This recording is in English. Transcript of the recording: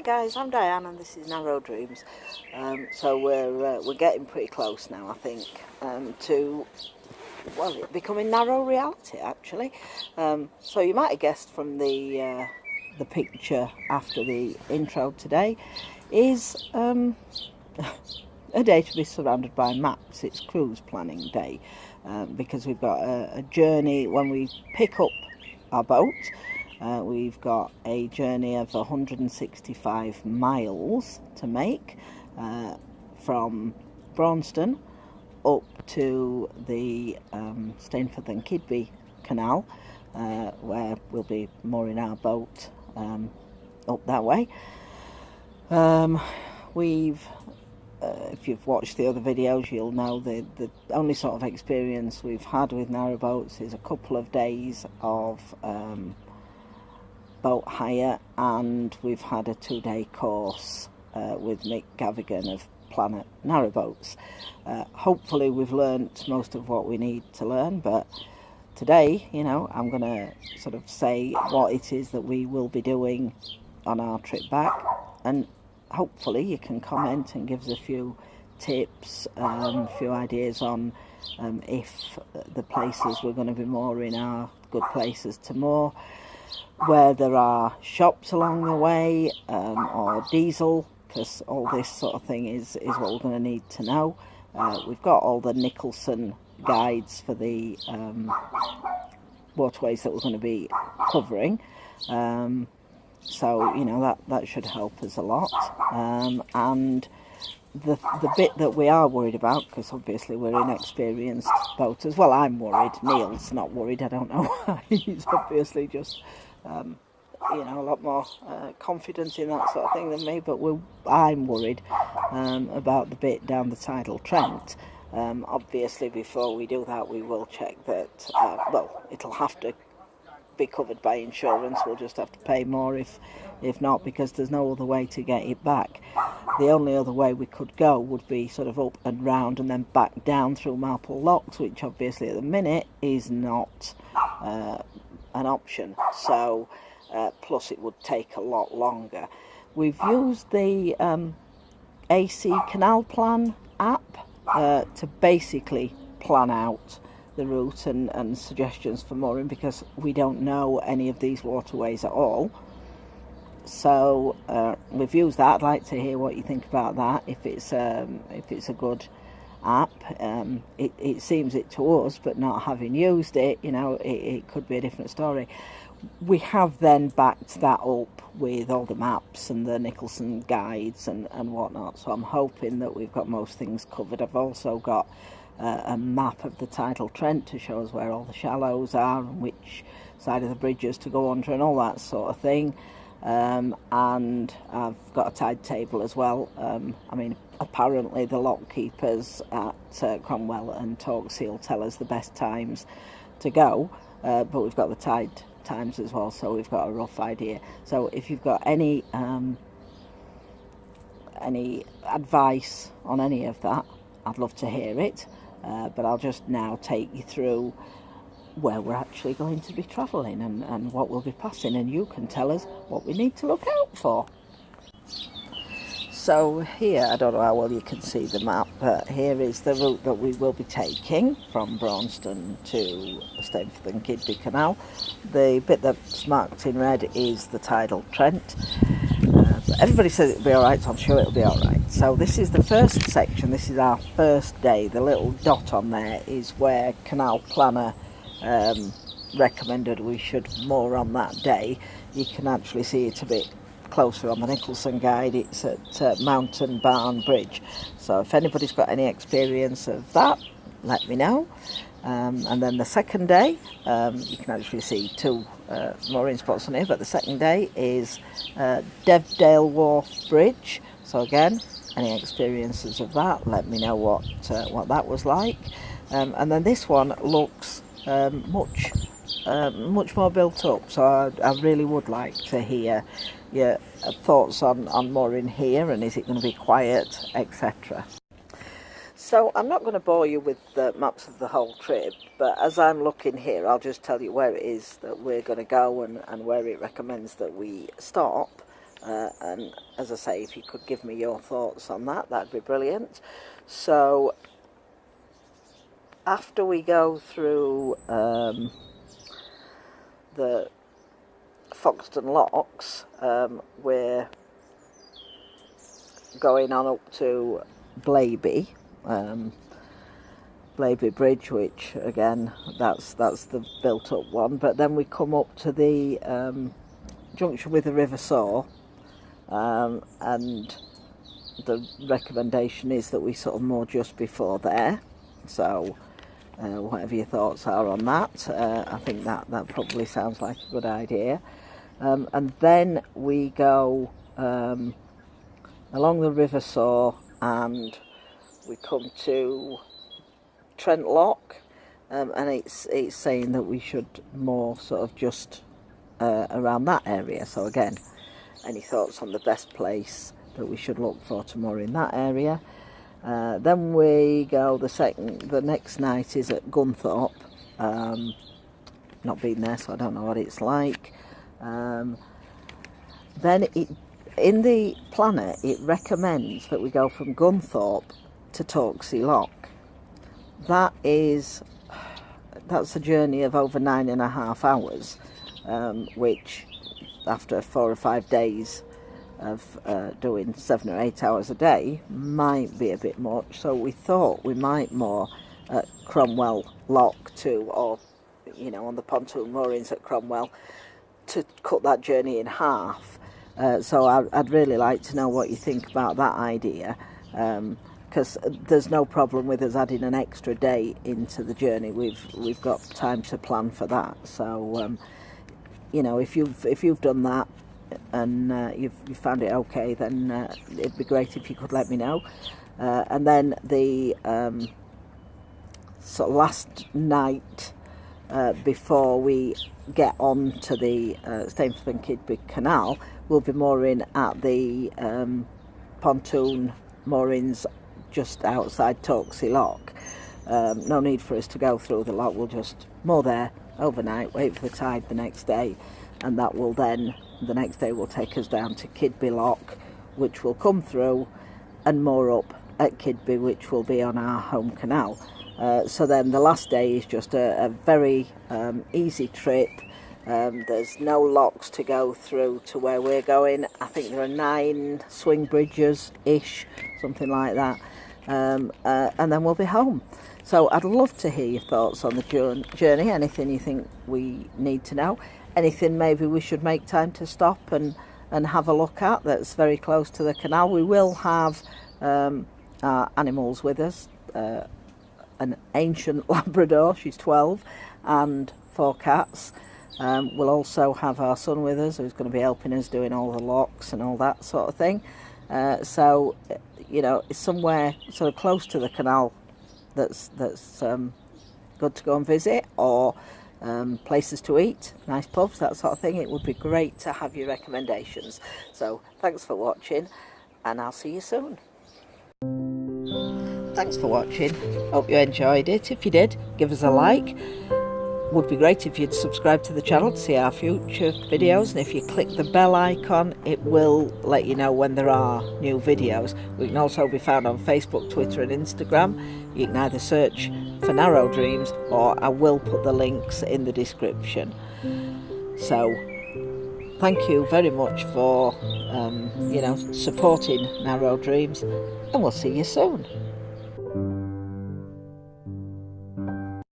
Hi guys, I'm Diane and this is Narrow Dreams. So we're getting pretty close now, I think, to, well, it becoming narrow reality actually. So you might have guessed from the picture after the intro today is a day to be surrounded by maps. It's cruise planning day because we've got a journey when we pick up our boat. We've got a journey of 165 miles to make from Braunston up to the Stainforth and Kidby Canal, where we'll be mooring our boat up that way. If you've watched the other videos, you'll know the only sort of experience we've had with narrowboats is a couple of days of boat hire, and we've had a 2-day course with Mick Gavigan of Planet Narrowboats. Hopefully we've learnt most of what we need to learn, but today, you know, I'm going to sort of say what it is that we will be doing on our trip back, and hopefully you can comment and give us a few tips, a few ideas on if the places we're going to be mooring are good places to moor, where there are shops along the way, or diesel, because all this sort of thing is what we're going to need to know. We've got all the Nicholson guides for the waterways that we're going to be covering, so you know that should help us a lot. And the bit that we are worried about, because obviously we're inexperienced boaters, well, I'm worried, Neil's not worried, I don't know why. He's obviously just you know, a lot more confident in that sort of thing than me, but I'm worried about the bit down the tidal Trent. Obviously before we do that we will check that, well, it'll have to be covered by insurance. We'll just have to pay more if not, because there's no other way to get it back. The only other way we could go would be sort of up and round and then back down through Marple Locks, which obviously at the minute is not an option, so plus it would take a lot longer. We've used the AC Canal Plan app to basically plan out the route and suggestions for mooring, because we don't know any of these waterways at all. So we've used that. I'd like to hear what you think about that, if it's a good app. It seems it to us, but not having used it, you know, it could be a different story. We have then backed that up with all the maps and the Nicholson guides and whatnot, so I'm hoping that we've got most things covered. I've also got a map of the tidal Trent to show us where all the shallows are and which side of the bridges to go under and all that sort of thing. And I've got a tide table as well. I mean, apparently the lock keepers at Cromwell and Torksey tell us the best times to go, but we've got the tide times as well, so we've got a rough idea. So if you've got any advice on any of that, I'd love to hear it, but I'll just now take you through where we're actually going to be travelling and what we'll be passing, and you can tell us what we need to look out for. So here, I don't know how well you can see the map, but here is the route that we will be taking from Braunston to the Stainforth and Kidby Canal. The bit that's marked in red is the tidal Trent. But everybody says it'll be alright, so I'm sure it'll be alright. So this is the first section, this is our first day. The little dot on there is where Canal Planner recommended we should moor on that day. You can actually see it a bit closer on the Nicholson guide. It's at Mountain Barn Bridge, so if anybody's got any experience of that, let me know. And then the second day, you can actually see two mooring spots on here, but the second day is Devdale Wharf Bridge. So again, any experiences of that, let me know what that was like. And then this one looks much more built up, so I really would like to hear your thoughts on mooring here, and is it going to be quiet, etc. So I'm not going to bore you with the maps of the whole trip, but as I'm looking here, I'll just tell you where it is that we're going to go and where it recommends that we stop. and as I say, if you could give me your thoughts on that, that'd be brilliant. So after we go through the Foxton Locks, we're going on up to Blaby Bridge, which again, that's the built up one, but then we come up to the junction with the River Soar, and the recommendation is that we sort of moor just before there. So whatever your thoughts are on that, I think that probably sounds like a good idea. And then we go along the River Soar and we come to Trent Lock, and it's saying that we should moor sort of just around that area. So again, any thoughts on the best place that we should look for to moor in that area? Then we go the next night is at Gunthorpe. Not been there, so I don't know what it's like. Then in the planner it recommends that we go from Gunthorpe to Torksey Lock. That's a journey of over 9.5 hours, which after 4 or 5 days of doing 7 or 8 hours a day might be a bit much. So we thought we might moor at Cromwell Lock too, or on the pontoon moorings at Cromwell, to cut that journey in half. So I'd really like to know what you think about that idea, because there's no problem with us adding an extra day into the journey. We've got time to plan for that. So if you've done that and you've found it okay, then it'd be great if you could let me know. And then the sort of last night before we get on to the Stainforth and Kidby Canal, we'll be mooring at the pontoon moorings just outside Torksey Lock. No need for us to go through the lock, we'll just moor there overnight, wait for the tide the next day, and that will then, the next day will take us down to Kidby Lock, which will come through and moor up at Kidby, which will be on our home canal. So then the last day is just a very easy trip. There's no locks to go through to where we're going. I think there are 9 swing bridges-ish, something like that. And then we'll be home. So I'd love to hear your thoughts on the journey, anything you think we need to know, anything maybe we should make time to stop and have a look at that's very close to the canal. We will have our animals with us, an ancient Labrador, she's 12, and 4 cats. We'll also have our son with us, who's going to be helping us doing all the locks and all that sort of thing. So it's somewhere sort of close to the canal that's good to go and visit, or places to eat, nice pubs, that sort of thing. It would be great to have your recommendations. So thanks for watching, and I'll see you soon. Thanks for watching. Hope you enjoyed it. If you did, give us a like. Would be great if you'd subscribe to the channel to see our future videos, and if you click the bell icon, it will let you know when there are new videos. We can also be found on Facebook, Twitter and Instagram. You can either search for Narrow Dreams, or I will put the links in the description. So thank you very much for supporting Narrow Dreams, and we'll see you soon.